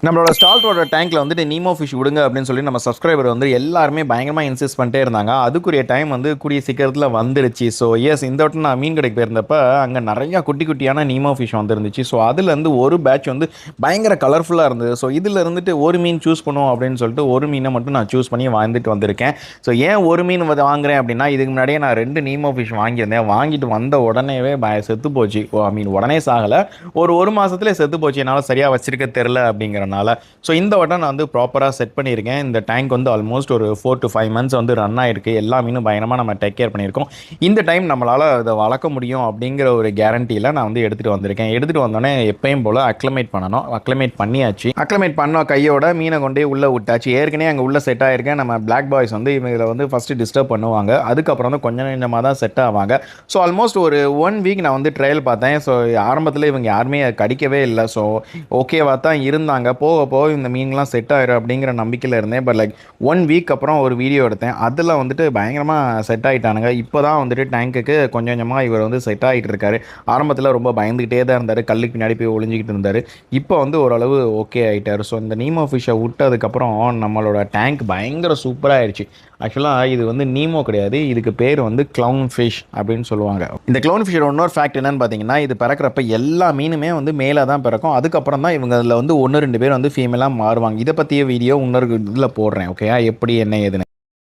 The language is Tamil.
நம்மளோட ஸ்டால்ட்டோட டேங்க்ல வந்துட்டு நீமோ ஃபிஷ் விடுங்க அப்படின்னு சொல்லி நம்ம சப்ஸ்கிரைபர் வந்து எல்லாருமே பயங்கரமாக இன்சிஸ்ட் பண்ணிட்டே இருந்தாங்க. அதுக்குரிய டைம் வந்து கூடிய சீக்கிரத்தில் வந்துருச்சு. ஸோ எஸ், இந்த வட்டம் நான் மீன் கடைக்கு போயிருந்தப்ப அங்கே நிறையா குட்டி குட்டியான நீமோ ஃபிஷ் வந்துருந்துச்சு. ஸோ அதுலேருந்து ஒரு பேட்ச் வந்து பயங்கர கலர்ஃபுல்லாக இருந்தது. ஸோ இதில் இருந்துட்டு ஒரு மீன் சூஸ் பண்ணுவோம் அப்படின்னு சொல்லிட்டு ஒரு மீனை மட்டும் நான் சூஸ் பண்ணி வாழ்ந்துட்டு வந்திருக்கேன். ஸோ ஏன் ஒரு மீன் வாங்குறேன் அப்படின்னா, இதுக்கு முன்னாடியே நான் 2 நீமோ ஃபிஷ் வாங்கியிருந்தேன். வாங்கிட்டு வந்த உடனேவே செத்து போச்சு. ஐ மீன் உடனே சாகலை, ஒரு மாதத்துலேயே செத்து போச்சு. என்னால் சரியாக வச்சிருக்க தெரில அப்படிங்கிற. ஸோ இந்த வட்டம் நான் வந்து ப்ராப்பராக செட் பண்ணியிருக்கேன். இந்த டேங்க் வந்து ஆல்மோஸ்ட் ஒரு 4 to 5 months வந்து ரன் ஆயிருக்கு. எல்லா மீனும் பயங்கரமாக நம்ம டேக் கேர் பண்ணியிருக்கோம். இந்த டைம் நம்மளால் அதை வளர்க்க முடியும் அப்படிங்கிற ஒரு கேரண்டியில் நான் வந்து எடுத்துகிட்டு வந்திருக்கேன். எடுத்துகிட்டு வந்தோடனே எப்பயும் போல் அக்ளமேட் பண்ணணும். அக்ளமேட் பண்ணியாச்சு. அக்ளமேட் பண்ண கையோட மீனை கொண்டே உள்ளே விட்டாச்சு. ஏற்கனவே அங்கே உள்ளே செட் ஆகிருக்கேன். நம்ம பிளாக் பாய்ஸ் வந்து இவங்களை வந்து ஃபஸ்ட்டு டிஸ்டர்ப் பண்ணுவாங்க. அதுக்கப்புறம் வந்து கொஞ்சம் கொஞ்சமாக தான் செட் ஆவாங்க. ஸோ ஆல்மோஸ்ட் ஒரு 1 week நான் வந்து ட்ரையல் பார்த்தேன். ஸோ ஆரம்பத்தில் இவங்க யாருமே கடிக்கவே இல்லை. ஸோ ஓகேவா தான் இருந்தாங்க. போக போக இந்த மீன்லாம் செட் ஆயிரும் அப்படிங்கிற நம்பிக்கையில் இருந்தேன். பட் லைக் 1 week அப்புறம் ஒரு வீடியோ எடுத்தேன். அதில் வந்துட்டு பயங்கரமாக செட் ஆகிட்டானுங்க. இப்போ தான் வந்துட்டு டேங்க்குக்கு கொஞ்சம் கொஞ்சமாக இவர் வந்து செட் ஆகிட்டு இருக்காரு. ஆரம்பத்தில் ரொம்ப பயந்துக்கிட்டே தான் இருந்தார். கல்லுக்கு பின்னாடி போய் ஒளிஞ்சிக்கிட்டு இருந்தார். இப்போ வந்து ஓரளவு ஓகே ஆகிட்டார். ஸோ இந்த நீமோ ஃபிஷ்ஷை விட்டதுக்கப்புறம் நம்மளோட டேங்க் பயங்கர சூப்பராக ஆயிடுச்சு. ஆக்சுவலாக இது வந்து நீமோ கிடையாது, இதுக்கு பேர் வந்து க்ளவுன் ஃபிஷ் அப்படின்னு சொல்லுவாங்க. இந்த க்ளவுன் ஃபிஷ்ஷோட இன்னொரு ஃபேக்ட் என்னன்னு பார்த்தீங்கன்னா, இது பிறக்கிறப்ப எல்லா மீனுமே வந்து மேலே தான் பிறக்கும். அதுக்கப்புறம் தான் இவங்க அதில் வந்து 1-2 பேர் வந்து ஃபீமேலாக மாறுவாங்க. இதை பற்றிய வீடியோ இன்னொரு இதில் போடுறேன். ஓகே, எப்படி என்ன ஏதுன்னு.